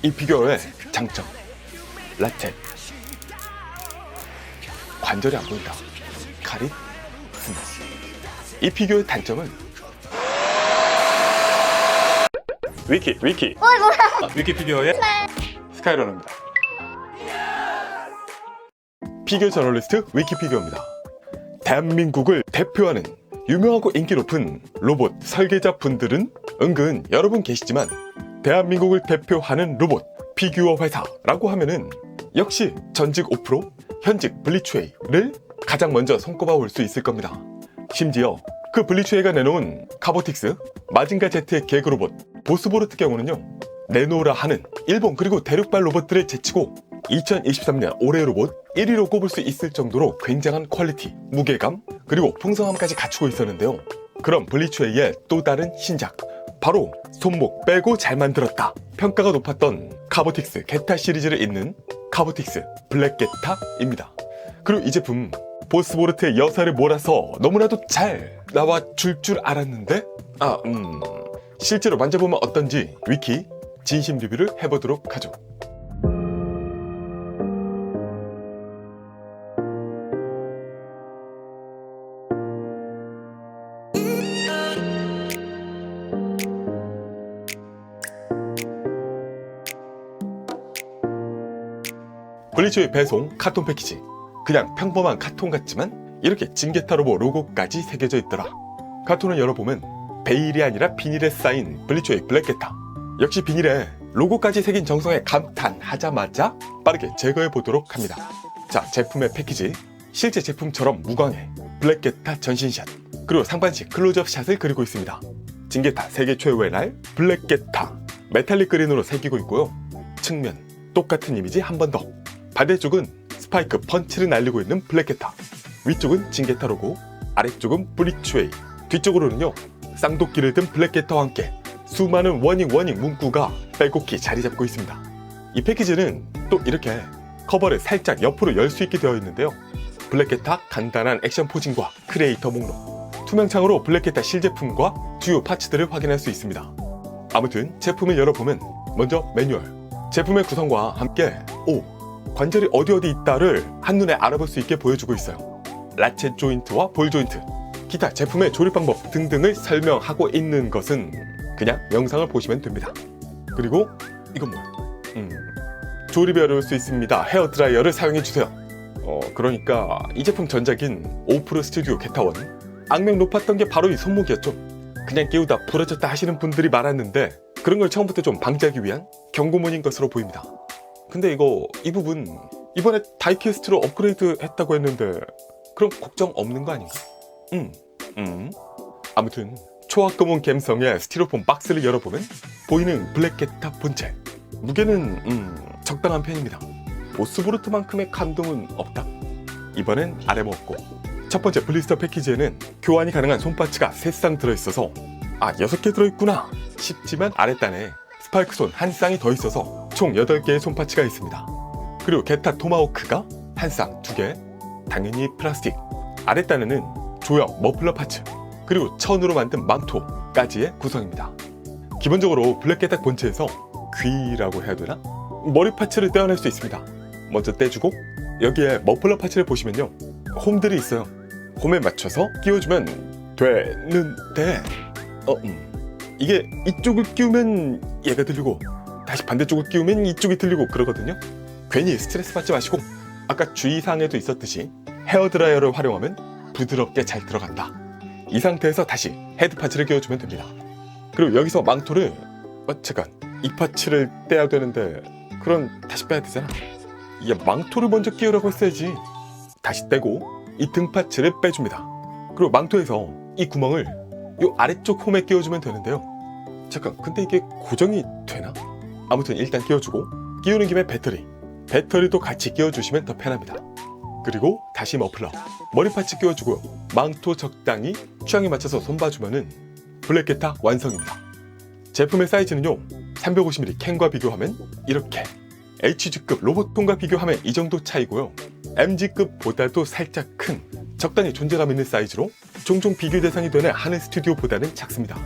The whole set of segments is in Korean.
이 피규어의 장점, 라켓, 관절이 안 보인다, 카릿, 스매시. 이 피규어의 단점은 위키 위키 피규어의 스카이러너입니다. 피규어 저널리스트 위키 피규어입니다. 대한민국을 대표하는 유명하고 인기 높은 로봇 설계자 분들은 은근 여러분 계시지만 대한민국을 대표하는 로봇 피규어 회사라고 하면은 역시 전직 5프로, 현직 블리츠웨이를 가장 먼저 손꼽아 올 수 있을 겁니다. 심지어 그 블리츠웨이가 내놓은 카보틱스, 마징가 Z의 개그 로봇 보스보르트 경우는요, 내노라 하는 일본 그리고 대륙발 로봇들을 제치고 2023년 올해 로봇 1위로 꼽을 수 있을 정도로 굉장한 퀄리티, 무게감, 그리고 풍성함까지 갖추고 있었는데요. 그럼 블리츠웨이의 또 다른 신작, 바로 손목 빼고 잘 만들었다 평가가 높았던 카보틱스 게타 시리즈를 잇는 카보틱스 블랙 게타입니다. 그리고 이 제품 보스보르트의 여사를 몰아서 너무나도 잘 나와 줄 알았는데 실제로 만져보면 어떤지 위키 진심 리뷰를 해보도록 하죠. 블리츠웨이 배송 카톤 패키지. 그냥 평범한 카톤 같지만 이렇게 징게타 로보 로고까지 새겨져 있더라. 카톤을 열어보면 베일이 아니라 비닐에 쌓인 블리츠웨이 블랙게타. 역시 비닐에 로고까지 새긴 정성에 감탄하자마자 빠르게 제거해보도록 합니다. 자, 제품의 패키지. 실제 제품처럼 무광의 블랙게타 전신샷, 그리고 상반신 클로즈업 샷을 그리고 있습니다. 징게타 세계 최후의 날 블랙게타 메탈릭 그린으로 새기고 있고요. 측면 똑같은 이미지 한 번 더. 반대쪽은 스파이크 펀치를 날리고 있는 블랙게타, 위쪽은 징게타 로고, 아래쪽은 블리츠웨이, 뒤쪽으로는요 쌍도끼를 든 블랙게타와 함께 수많은 워닝 문구가 빼곡히 자리 잡고 있습니다. 이 패키지는 또 이렇게 커버를 살짝 옆으로 열 수 있게 되어 있는데요. 블랙게타 간단한 액션 포징과 크리에이터 목록, 투명창으로 블랙게타 실제품과 주요 파츠들을 확인할 수 있습니다. 아무튼 제품을 열어보면 먼저 매뉴얼, 제품의 구성과 함께 관절이 어디 있다를 한눈에 알아볼 수 있게 보여주고 있어요. 라쳇 조인트와 볼 조인트, 기타 제품의 조립 방법 등등을 설명하고 있는 것은 그냥 영상을 보시면 됩니다. 그리고 이건 뭐야? 조립이 어려울 수 있습니다. 헤어 드라이어를 사용해주세요. 그러니까 이 제품 전작인 5프로 스튜디오 게타1, 악명 높았던 게 바로 이 손목이었죠. 그냥 끼우다 부러졌다 하시는 분들이 많았는데 그런 걸 처음부터 좀 방지하기 위한 경고문인 것으로 보입니다. 근데 이 부분 이번에 다이캐스트로 업그레이드 했다고 했는데 그럼 걱정 없는 거 아닌가? 아무튼 초합금은 감성의 스티로폼 박스를 열어보면 보이는 블랙게타 본체. 무게는 적당한 편입니다. 보스보르트만큼의 감동은 없다. 이번엔 아레모 없고, 첫 번째 블리스터 패키지에는 교환이 가능한 손파츠가 3쌍 들어있어서 6개 들어있구나 싶지만 아랫단에 스파이크 손 한 쌍이 더 있어서 총 8개의 손파츠가 있습니다. 그리고 게타 토마호크가 한 쌍 2개, 당연히 플라스틱. 아랫단에는 조형 머플러 파츠, 그리고 천으로 만든 망토까지의 구성입니다. 기본적으로 블랙게타 본체에서 귀라고 해야 되나? 머리 파츠를 떼어낼 수 있습니다. 먼저 떼주고 여기에 머플러 파츠를 보시면요, 홈들이 있어요. 홈에 맞춰서 끼워주면 되는데 이게 이쪽을 끼우면 얘가 들리고 다시 반대쪽을 끼우면 이쪽이 들리고 그러거든요. 괜히 스트레스 받지 마시고 아까 주의사항에도 있었듯이 헤어드라이어를 활용하면 부드럽게 잘 들어간다. 이 상태에서 다시 헤드 파츠를 끼워주면 됩니다. 그리고 여기서 망토를 잠깐, 이 파츠를 떼야 되는데 그럼 다시 빼야 되잖아. 이게 망토를 먼저 끼우라고 했어야지. 다시 떼고 이 등 파츠를 빼줍니다. 그리고 망토에서 이 구멍을 요 아래쪽 홈에 끼워주면 되는데요. 잠깐, 근데 이게 고정이 되나? 아무튼 일단 끼워주고, 끼우는 김에 배터리도 같이 끼워주시면 더 편합니다. 그리고 다시 머플러, 머리 파츠 끼워주고요. 망토 적당히 취향에 맞춰서 손봐주면은 블랙게타 완성입니다. 제품의 사이즈는요, 350mm 캔과 비교하면 이렇게, HG급 로봇통과 비교하면 이 정도 차이고요. MG급보다도 살짝 큰 적당히 존재감 있는 사이즈로 종종 비교 대상이 되는 하늘 스튜디오보다는 작습니다.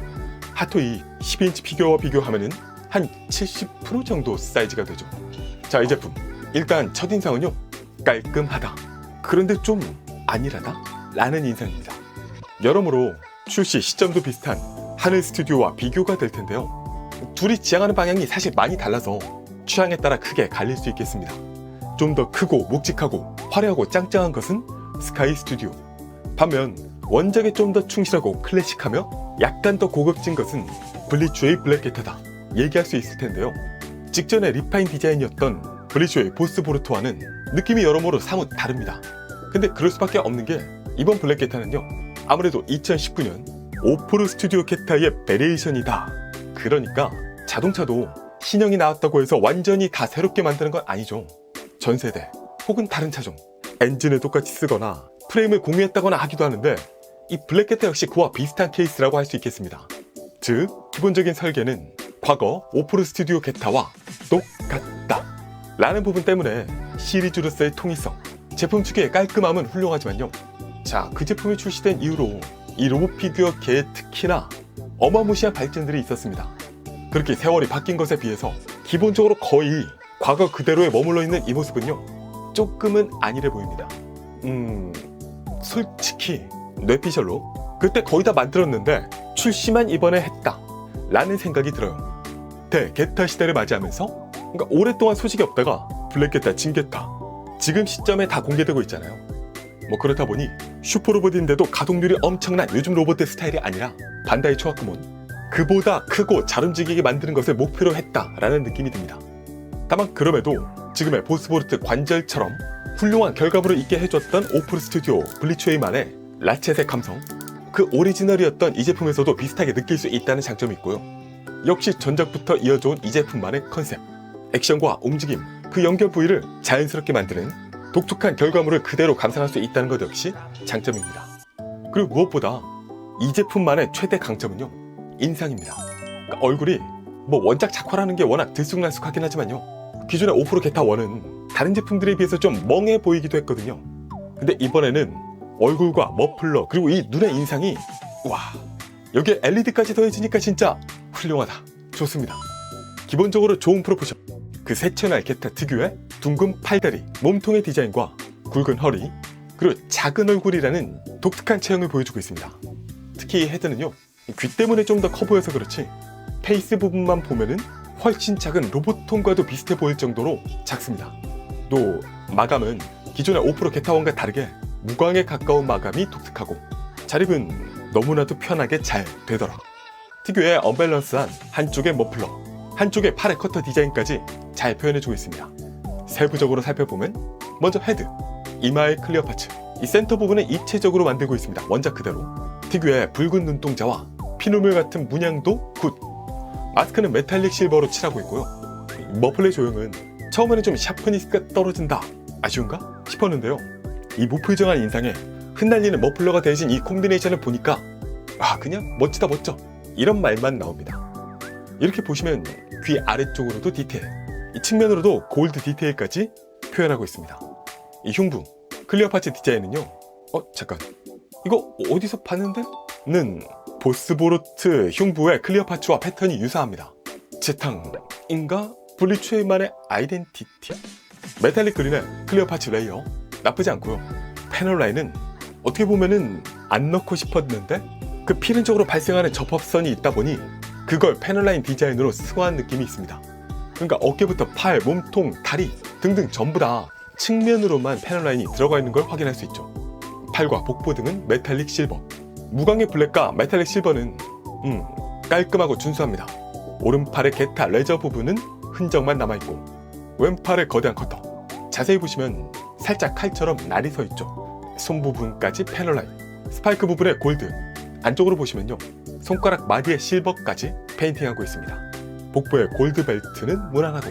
핫토이 12인치 피규어와 비교하면 한 70% 정도 사이즈가 되죠. 자, 이 제품 일단 첫인상은요, 깔끔하다, 그런데 좀 안일하다 라는 인상입니다. 여러모로 출시 시점도 비슷한 하늘 스튜디오와 비교가 될 텐데요, 둘이 지향하는 방향이 사실 많이 달라서 취향에 따라 크게 갈릴 수 있겠습니다. 좀 더 크고 묵직하고 화려하고 짱짱한 것은 스카이 스튜디오, 반면 원작에 좀 더 충실하고 클래식하며 약간 더 고급진 것은 블리츠웨이 블랙게타다 얘기할 수 있을 텐데요, 직전에 리파인 디자인이었던 블리츠웨이 보스보르트와는 느낌이 여러모로 사뭇 다릅니다. 근데 그럴 수밖에 없는 게 이번 블랙게타는요, 아무래도 2019년 오프로 스튜디오 게타의 베리에이션이다. 그러니까 자동차도 신형이 나왔다고 해서 완전히 다 새롭게 만드는 건 아니죠. 전세대 혹은 다른 차종 엔진을 똑같이 쓰거나 프레임을 공유했다거나 하기도 하는데, 이 블랙게타 역시 그와 비슷한 케이스라고 할 수 있겠습니다. 즉, 기본적인 설계는 과거 오프로 스튜디오 게타와 똑같다 라는 부분 때문에 시리즈로서의 통일성, 제품 측의 깔끔함은 훌륭하지만요, 자, 그 제품이 출시된 이후로 이 로봇 피규어계에 특히나 어마무시한 발전들이 있었습니다. 그렇게 세월이 바뀐 것에 비해서 기본적으로 거의 과거 그대로에 머물러 있는 이 모습은요, 조금은 안일해 보입니다. 솔직히 뇌피셜로 그때 거의 다 만들었는데 출시만 이번에 했다 라는 생각이 들어요. 대게타 시대를 맞이하면서 그러니까 오랫동안 소식이 없다가 블랙게타, 진게타, 지금 시점에 다 공개되고 있잖아요. 뭐 그렇다 보니 슈퍼로봇인데도 가동률이 엄청난 요즘 로봇의 스타일이 아니라 반다이 초아크몬, 그보다 크고 잘 움직이게 만드는 것을 목표로 했다라는 느낌이 듭니다. 다만 그럼에도 지금의 보스보르트 관절처럼 훌륭한 결과물을 있게 해줬던 오프로 스튜디오 블리츠웨이만의 라쳇의 감성, 그 오리지널이었던 이 제품에서도 비슷하게 느낄 수 있다는 장점이 있고요, 역시 전작부터 이어져온 이 제품만의 컨셉, 액션과 움직임, 그 연결 부위를 자연스럽게 만드는 독특한 결과물을 그대로 감상할 수 있다는 것 역시 장점입니다. 그리고 무엇보다 이 제품만의 최대 강점은요, 인상입니다. 그러니까 얼굴이 뭐 원작 작화라는 게 워낙 들쑥날쑥하긴 하지만요, 기존의 오프로 게타 1은 다른 제품들에 비해서 좀 멍해 보이기도 했거든요. 근데 이번에는 얼굴과 머플러 그리고 이 눈의 인상이, 와, 여기에 LED까지 더해지니까 진짜 훌륭하다, 좋습니다. 기본적으로 좋은 프로포션, 그 새쳐날 게타 특유의 둥근 팔다리, 몸통의 디자인과 굵은 허리, 그리고 작은 얼굴이라는 독특한 체형을 보여주고 있습니다. 특히 헤드는요, 귀 때문에 좀 더 커 보여서 그렇지 페이스 부분만 보면은 훨씬 작은 로봇통과도 비슷해 보일 정도로 작습니다. 또 마감은 기존의 오프로 게타1과 다르게 무광에 가까운 마감이 독특하고 자립은 너무나도 편하게 잘 되더라. 특유의 언밸런스한 한쪽의 머플러, 한쪽의 팔의 커터 디자인까지 잘 표현해주고 있습니다. 세부적으로 살펴보면 먼저 헤드, 이마의 클리어 파츠, 이 센터 부분을 입체적으로 만들고 있습니다. 원작 그대로. 특유의 붉은 눈동자와 피눈물 같은 문양도 굿. 마스크는 메탈릭 실버로 칠하고 있고요. 머플러의 조형은 처음에는 좀 샤프니스가 떨어진다, 아쉬운가 싶었는데요, 이 무표정한 인상에 흩날리는 머플러가 대신 이 콤비네이션을 보니까 그냥 멋지다, 멋져, 이런 말만 나옵니다. 이렇게 보시면 귀 아래쪽으로도 디테일, 이 측면으로도 골드 디테일까지 표현하고 있습니다. 이 흉부, 클리어 파츠 디자인은요, 잠깐, 이거 어디서 봤는데? 는 보스보르트 흉부의 클리어 파츠와 패턴이 유사합니다. 재탕인가? 블리츠웨이만의 아이덴티티? 메탈릭 그린의 클리어 파츠 레이어 나쁘지 않고요. 패널 라인은 어떻게 보면은 안 넣고 싶었는데 그 필연적으로 발생하는 접합선이 있다 보니 그걸 패널 라인 디자인으로 승화한 느낌이 있습니다. 그러니까 어깨부터 팔, 몸통, 다리 등등 전부 다 측면으로만 패널 라인이 들어가 있는 걸 확인할 수 있죠. 팔과 복부 등은 메탈릭 실버, 무광의 블랙과 메탈릭 실버는 깔끔하고 준수합니다. 오른팔의 게타 레저 부분은 흔적만 남아있고 왼팔의 거대한 커터, 자세히 보시면 살짝 칼처럼 날이 서 있죠. 손 부분까지 패널 라인, 스파이크 부분의 골드, 안쪽으로 보시면요, 손가락 마디의 실버까지 페인팅하고 있습니다. 복부의 골드 벨트는 무난하고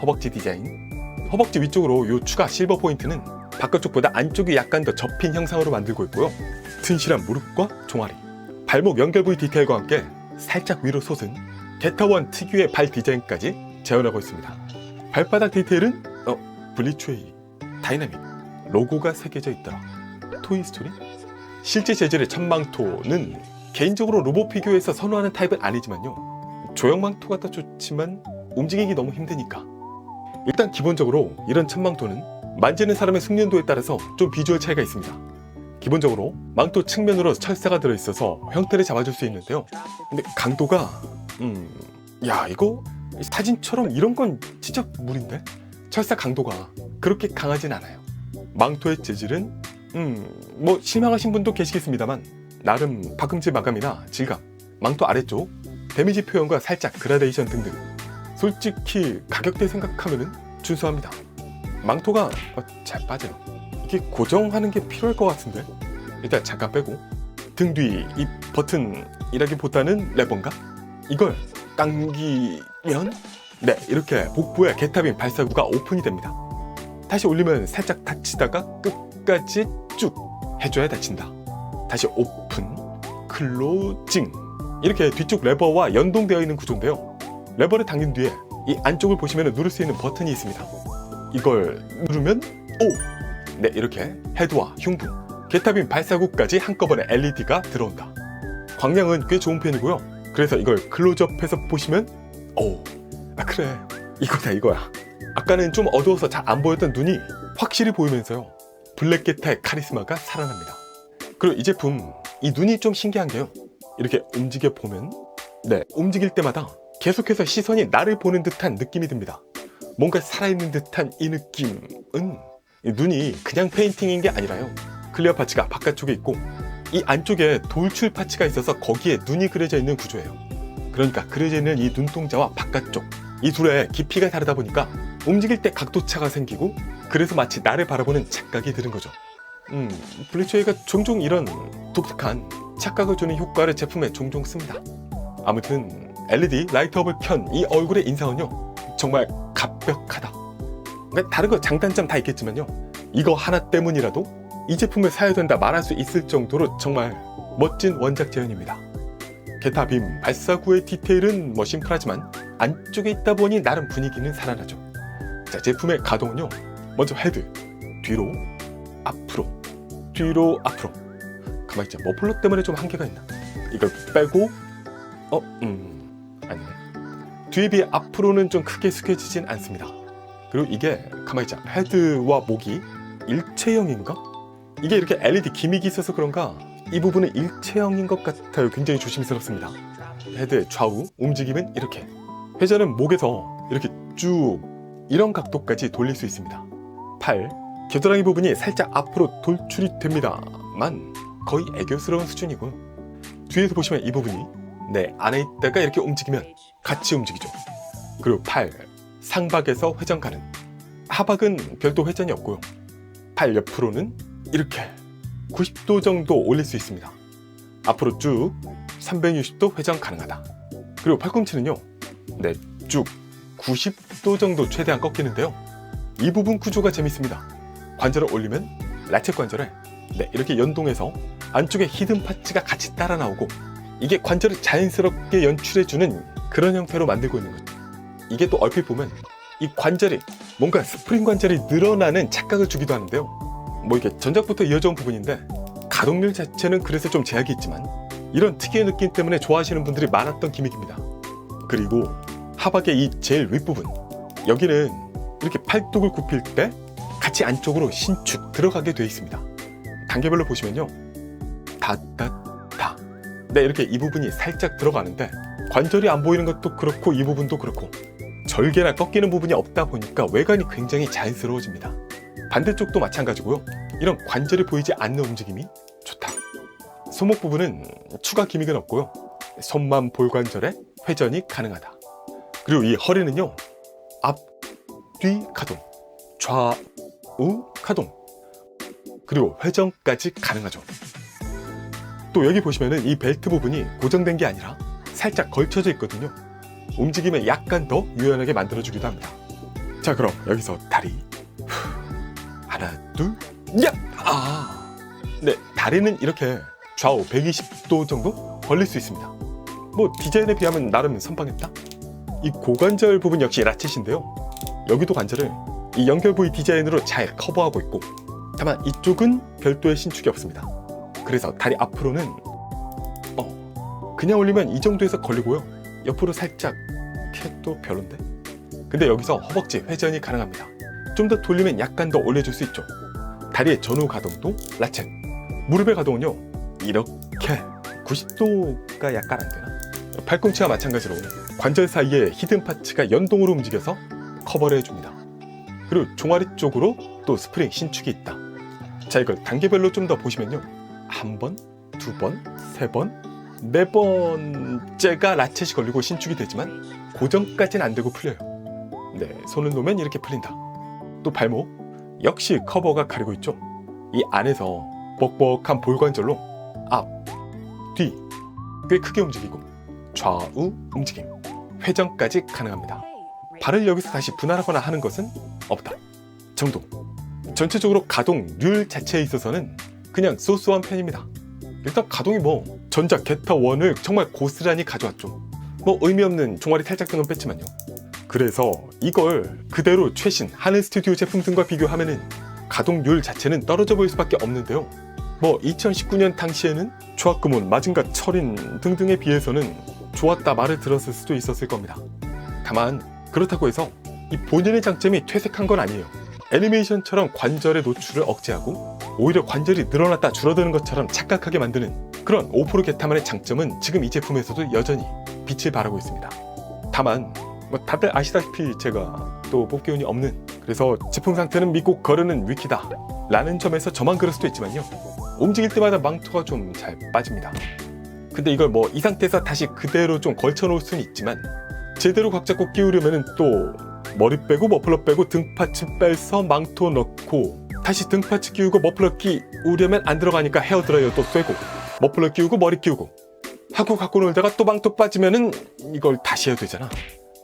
허벅지 디자인, 허벅지 위쪽으로 요 추가 실버 포인트는 바깥쪽보다 안쪽이 약간 더 접힌 형상으로 만들고 있고요. 튼실한 무릎과 종아리, 발목 연결 부위 디테일과 함께 살짝 위로 솟은 게타1 특유의 발 디자인까지 재현하고 있습니다. 발바닥 디테일은 블리츠웨이 다이나믹 로고가 새겨져 있더라. 토이스토리? 실제 재질의 천망토는 개인적으로 로봇 피규어에서 선호하는 타입은 아니지만요, 조형망토가 더 좋지만 움직이기 너무 힘드니까. 일단 기본적으로 이런 천망토는 만지는 사람의 숙련도에 따라서 좀 비주얼 차이가 있습니다. 기본적으로 망토 측면으로 철사가 들어있어서 형태를 잡아줄 수 있는데요. 근데 강도가 야 이거 사진처럼 이런 건 진짜 무리인데? 철사 강도가 그렇게 강하진 않아요. 망토의 재질은 뭐 실망하신 분도 계시겠습니다만 나름 박음질 마감이나 질감, 망토 아래쪽 데미지 표현과 살짝 그라데이션 등등 솔직히 가격대 생각하면은 준수합니다. 망토가 잘 빠져요. 이게 고정하는 게 필요할 것 같은데 일단 잠깐 빼고 등 뒤 이 버튼이라기보다는 레버인가? 이걸 당기면 네 이렇게 복부에 게타빔 발사구가 오픈이 됩니다. 다시 올리면 살짝 닫히다가 끝까지 쭉 해줘야 닫힌다. 다시 오픈, 클로징 이렇게 뒤쪽 레버와 연동되어 있는 구조인데요. 레버를 당긴 뒤에 이 안쪽을 보시면 누를 수 있는 버튼이 있습니다. 이걸 누르면 오! 네 이렇게 헤드와 흉부, 게타빔 발사구까지 한꺼번에 LED가 들어온다. 광량은 꽤 좋은 편이고요. 그래서 이걸 클로즈업해서 보시면 오! 아 그래 이거다 이거야. 아까는 좀 어두워서 잘 안 보였던 눈이 확실히 보이면서요. 블랙게타의 카리스마가 살아납니다. 그리고 이 제품 이 눈이 좀 신기한 게요. 이렇게 움직여 보면 네 움직일 때마다 계속해서 시선이 나를 보는 듯한 느낌이 듭니다. 뭔가 살아있는 듯한 이 느낌은 이 눈이 그냥 페인팅인 게 아니라요. 클리어 파츠가 바깥쪽에 있고 이 안쪽에 돌출 파츠가 있어서 거기에 눈이 그려져 있는 구조예요. 그러니까 그려져 있는 이 눈동자와 바깥쪽 이 둘의 깊이가 다르다 보니까 움직일 때 각도차가 생기고 그래서 마치 나를 바라보는 착각이 드는 거죠. 블리츠웨이가 종종 이런 독특한 착각을 주는 효과를 제품에 종종 씁니다. 아무튼 LED 라이트업을 켠 이 얼굴의 인상은요 정말 갑벽하다. 그러니까 다른 거 장단점 다 있겠지만요 이거 하나 때문이라도 이 제품을 사야 된다 말할 수 있을 정도로 정말 멋진 원작 재현입니다. 게타빔 발사구의 디테일은 뭐 심플하지만 안쪽에 있다 보니 나름 분위기는 살아나죠. 자, 제품의 가동은요 먼저 헤드 뒤로 앞으로 뒤로 앞으로. 가만히 있자, 머플러 때문에 좀 한계가 있나? 이걸 빼고 아니네. 뒤에 비해 앞으로는 좀 크게 숙여지진 않습니다. 그리고 이게 가만히 있자, 헤드와 목이 일체형인가? 이게 이렇게 LED 기믹이 있어서 그런가 이 부분은 일체형인 것 같아요. 굉장히 조심스럽습니다. 헤드의 좌우 움직임은 이렇게, 회전은 목에서 이렇게 쭉 이런 각도까지 돌릴 수 있습니다. 팔, 겨드랑이 부분이 살짝 앞으로 돌출이 됩니다만 거의 애교스러운 수준이고요. 뒤에서 보시면 이 부분이 네 안에 있다가 이렇게 움직이면 같이 움직이죠. 그리고 팔, 상박에서 회전 가능, 하박은 별도 회전이 없고요. 팔 옆으로는 이렇게 90도 정도 올릴 수 있습니다. 앞으로 쭉 360도 회전 가능하다. 그리고 팔꿈치는요 네 쭉 90도 정도 최대한 꺾이는데요. 이 부분 구조가 재밌습니다. 관절을 올리면 라쳇 관절에 네 이렇게 연동해서 안쪽에 히든 파츠가 같이 따라 나오고 이게 관절을 자연스럽게 연출해주는 그런 형태로 만들고 있는 거죠. 이게 또 얼핏 보면 이 관절이 뭔가 스프링 관절이 늘어나는 착각을 주기도 하는데요. 뭐 이게 전작부터 이어져 온 부분인데 가동률 자체는 그래서 좀 제약이 있지만 이런 특유의 느낌 때문에 좋아하시는 분들이 많았던 기믹입니다. 그리고 하박의 이 제일 윗부분, 여기는 이렇게 팔뚝을 굽힐 때 같이 안쪽으로 신축 들어가게 되어 있습니다. 단계별로 보시면요 다다다 네 이렇게 이 부분이 살짝 들어가는데 관절이 안 보이는 것도 그렇고 이 부분도 그렇고 절개나 꺾이는 부분이 없다 보니까 외관이 굉장히 자연스러워집니다. 반대쪽도 마찬가지고요. 이런 관절이 보이지 않는 움직임이 좋다. 손목 부분은 추가 기믹은 없고요. 손만 볼 관절에 회전이 가능하다. 그리고 이 허리는요 앞, 뒤 가동, 좌우 가동, 그리고 회전까지 가능하죠. 또 여기 보시면은 이 벨트 부분이 고정된 게 아니라 살짝 걸쳐져 있거든요. 움직임에 약간 더 유연하게 만들어주기도 합니다. 자, 그럼 여기서 다리 하나 둘 야! 네, 다리는 이렇게 좌우 120도 정도 벌릴 수 있습니다. 뭐 디자인에 비하면 나름 선방했다. 이 고관절 부분 역시 라쳇인데요. 여기도 관절을 이 연결 부위 디자인으로 잘 커버하고 있고 다만 이쪽은 별도의 신축이 없습니다. 그래서 다리 앞으로는 그냥 올리면 이 정도에서 걸리고요. 옆으로 살짝 캣도 별론데? 근데 여기서 허벅지 회전이 가능합니다. 좀 더 돌리면 약간 더 올려줄 수 있죠. 다리의 전후 가동도 라쳇, 무릎의 가동은요 이렇게 90도가 약간 안 되나? 팔꿈치와 마찬가지로 관절 사이에 히든 파츠가 연동으로 움직여서 커버를 해줍니다. 그리고 종아리 쪽으로 또 스프링 신축이 있다. 자, 이걸 단계별로 좀 더 보시면요, 한 번, 두 번, 세 번, 네 번째가 라쳇이 걸리고 신축이 되지만 고정까지는 안 되고 풀려요. 네, 손을 놓으면 이렇게 풀린다. 또 발목 역시 커버가 가리고 있죠. 이 안에서 뻑뻑한 볼관절로 앞, 뒤 꽤 크게 움직이고 좌우 움직임, 회전까지 가능합니다. 발을 여기서 다시 분할하거나 하는 것은 없다 정도. 전체적으로 가동률 자체에 있어서는 그냥 쏘쏘한 편입니다. 일단 가동이 뭐 전작 게타 1을 정말 고스란히 가져왔죠. 뭐 의미 없는 종아리 탈착 등은 뺐지만요. 그래서 이걸 그대로 최신 하늘 스튜디오 제품 등과 비교하면은 가동률 자체는 떨어져 보일 수밖에 없는데요. 뭐 2019년 당시에는 조합금은 마징가 철인 등등에 비해서는 좋았다 말을 들었을 수도 있었을 겁니다. 다만 그렇다고 해서 이 본연의 장점이 퇴색한 건 아니에요. 애니메이션처럼 관절의 노출을 억제하고 오히려 관절이 늘어났다 줄어드는 것처럼 착각하게 만드는 그런 5% 게타만의 장점은 지금 이 제품에서도 여전히 빛을 발하고 있습니다. 다만 뭐 다들 아시다시피 제가 또 뽑기 운이 없는, 그래서 제품 상태는 믿고 거르는 위키다 라는 점에서 저만 그럴 수도 있지만요, 움직일 때마다 망토가 좀 잘 빠집니다. 근데 이걸 뭐 이 상태에서 다시 그대로 좀 걸쳐 놓을 수는 있지만 제대로 각 잡고 끼우려면은 또 머리 빼고 머플러 빼고 등파츠 빼서 망토 넣고 다시 등파츠 끼우고 머플러 끼우려면 안 들어가니까 헤어드라이어 또 쐬고 머플러 끼우고 머리 끼우고 하고 갖고 놀다가 또 망토 빠지면은 이걸 다시 해야 되잖아.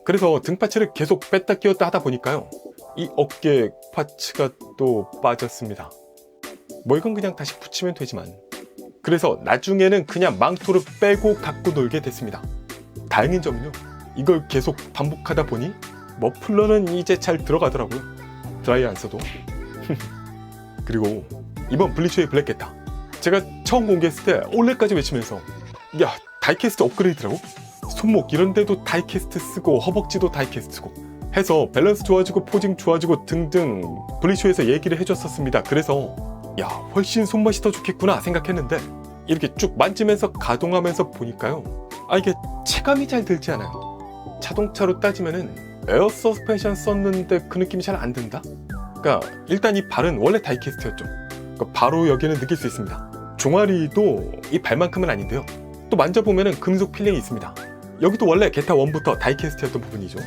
그래서 등파츠를 계속 뺐다 끼웠다 하다 보니까요, 이 어깨 파츠가 또 빠졌습니다. 뭐 이건 그냥 다시 붙이면 되지만, 그래서 나중에는 그냥 망토를 빼고 갖고 놀게 됐습니다. 다행인 점은요, 이걸 계속 반복하다 보니 머플러는 이제 잘 들어가더라고요. 드라이어 안 써도. 그리고 이번 블리츠의 블랙게타, 제가 처음 공개했을 때 올레까지 외치면서 야, 다이캐스트 업그레이드라고? 손목 이런 데도 다이캐스트 쓰고 허벅지도 다이캐스트 쓰고 해서 밸런스 좋아지고 포징 좋아지고 등등 블리츠에서 얘기를 해줬었습니다. 그래서 야, 훨씬 손맛이 더 좋겠구나 생각했는데 이렇게 쭉 만지면서 가동하면서 보니까요, 이게 체감이 잘 들지 않아요. 자동차로 따지면은 에어 서스펜션 썼는데 그 느낌이 잘 안 든다? 그러니까 일단 이 발은 원래 다이캐스트였죠. 그러니까 바로 여기는 느낄 수 있습니다. 종아리도 이 발만큼은 아닌데요, 또 만져보면은 금속 필링이 있습니다. 여기도 원래 게타 1부터 다이캐스트였던 부분이죠.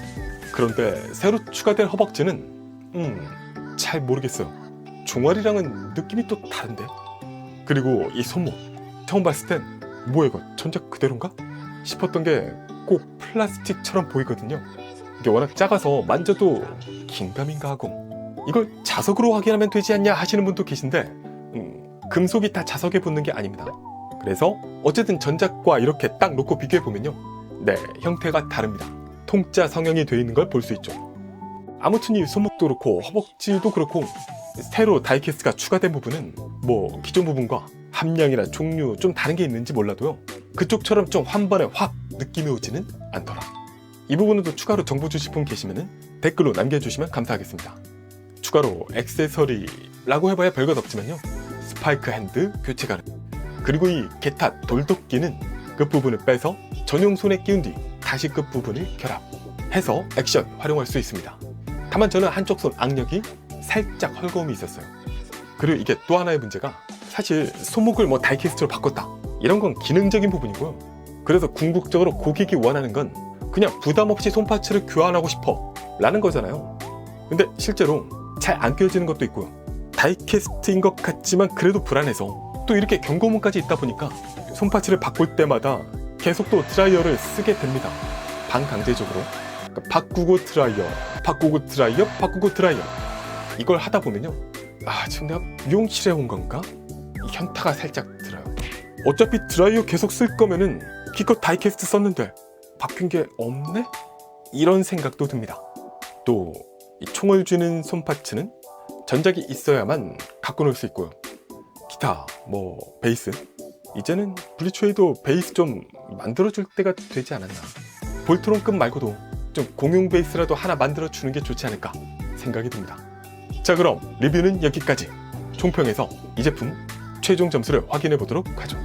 그런데 새로 추가된 허벅지는 잘 모르겠어요. 종아리랑은 느낌이 또 다른데? 그리고 이 손목 처음 봤을 땐 뭐야 이거 전작 그대로인가? 싶었던 게 꼭 플라스틱처럼 보이거든요. 이게 워낙 작아서 만져도 긴가민가 하고 이걸 자석으로 확인하면 되지 않냐 하시는 분도 계신데 금속이 다 자석에 붙는 게 아닙니다. 그래서 어쨌든 전작과 이렇게 딱 놓고 비교해보면요, 네, 형태가 다릅니다. 통짜 성형이 되어 있는 걸 볼 수 있죠. 아무튼 이 손목도 그렇고 허벅지도 그렇고 새로 다이캐스트가 추가된 부분은 뭐 기존 부분과 함량이나 종류 좀 다른 게 있는지 몰라도요, 그쪽처럼 좀 한 번에 확 느낌이 오지는 않더라. 이 부분은 또 추가로 정보 주실 분 계시면은 댓글로 남겨주시면 감사하겠습니다. 추가로 액세서리라고 해봐야 별것 없지만요, 스파이크 핸드 교체 가능, 그리고 이 게타 돌도끼는 끝부분을 빼서 전용 손에 끼운 뒤 다시 끝부분을 결합해서 액션 활용할 수 있습니다. 다만 저는 한쪽 손 악력이 살짝 헐거움이 있었어요. 그리고 이게 또 하나의 문제가, 사실 손목을 뭐 다이캐스트로 바꿨다 이런 건 기능적인 부분이고요, 그래서 궁극적으로 고객이 원하는 건 그냥 부담 없이 손파츠를 교환하고 싶어 라는 거잖아요. 근데 실제로 잘 안 껴지는 것도 있고요, 다이캐스트인 것 같지만 그래도 불안해서 또 이렇게 경고문까지 있다 보니까 손파츠를 바꿀 때마다 계속 또 드라이어를 쓰게 됩니다. 반강제적으로. 그러니까 바꾸고 드라이어, 바꾸고 드라이어, 바꾸고 드라이어, 이걸 하다 보면요, 지금 내가 미용실에 온 건가? 이 현타가 살짝 들어요. 어차피 드라이어 계속 쓸 거면은 기껏 다이캐스트 썼는데 바뀐 게 없네? 이런 생각도 듭니다. 또 이 총을 쥐는 손파츠는 전작이 있어야만 갖고 놀 수 있고요. 기타 뭐 베이스, 이제는 블리츠에도 베이스 좀 만들어줄 때가 되지 않았나. 볼트론급 말고도 좀 공용 베이스라도 하나 만들어주는 게 좋지 않을까 생각이 듭니다. 자, 그럼 리뷰는 여기까지. 총평에서 이 제품 최종 점수를 확인해 보도록 하죠.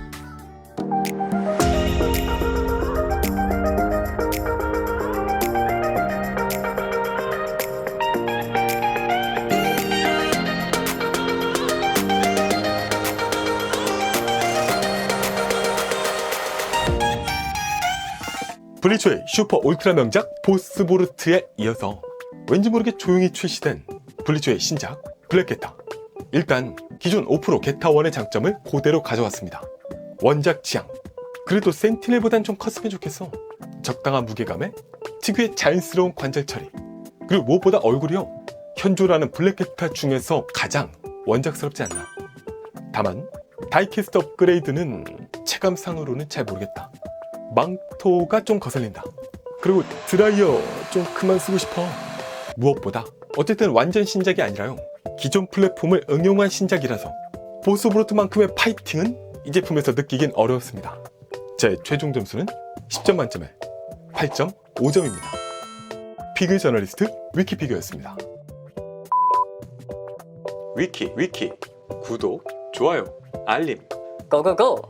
블리츠의 슈퍼 울트라 명작 보스보르트에 이어서 왠지 모르게 조용히 출시된 블리츠의 신작 블랙게타. 일단 기존 5% 게타1의 장점을 그대로 가져왔습니다. 원작 지향. 그래도 센티넬보단 좀 컸으면 좋겠어. 적당한 무게감에 특유의 자연스러운 관절 처리. 그리고 무엇보다 얼굴이요, 현존하는 블랙게타 중에서 가장 원작스럽지 않나. 다만 다이캐스트 업그레이드는 체감상으로는 잘 모르겠다. 망토가 좀 거슬린다. 그리고 드라이어 좀 그만 쓰고 싶어. 무엇보다 어쨌든 완전 신작이 아니라요, 기존 플랫폼을 응용한 신작이라서 보스보르트만큼의 파이팅은 이 제품에서 느끼긴 어려웠습니다. 제 최종 점수는 10점 만점에 8.5점입니다. 피규어 저널리스트 위키피규어였습니다. 위키 구독, 좋아요, 알림 고고고!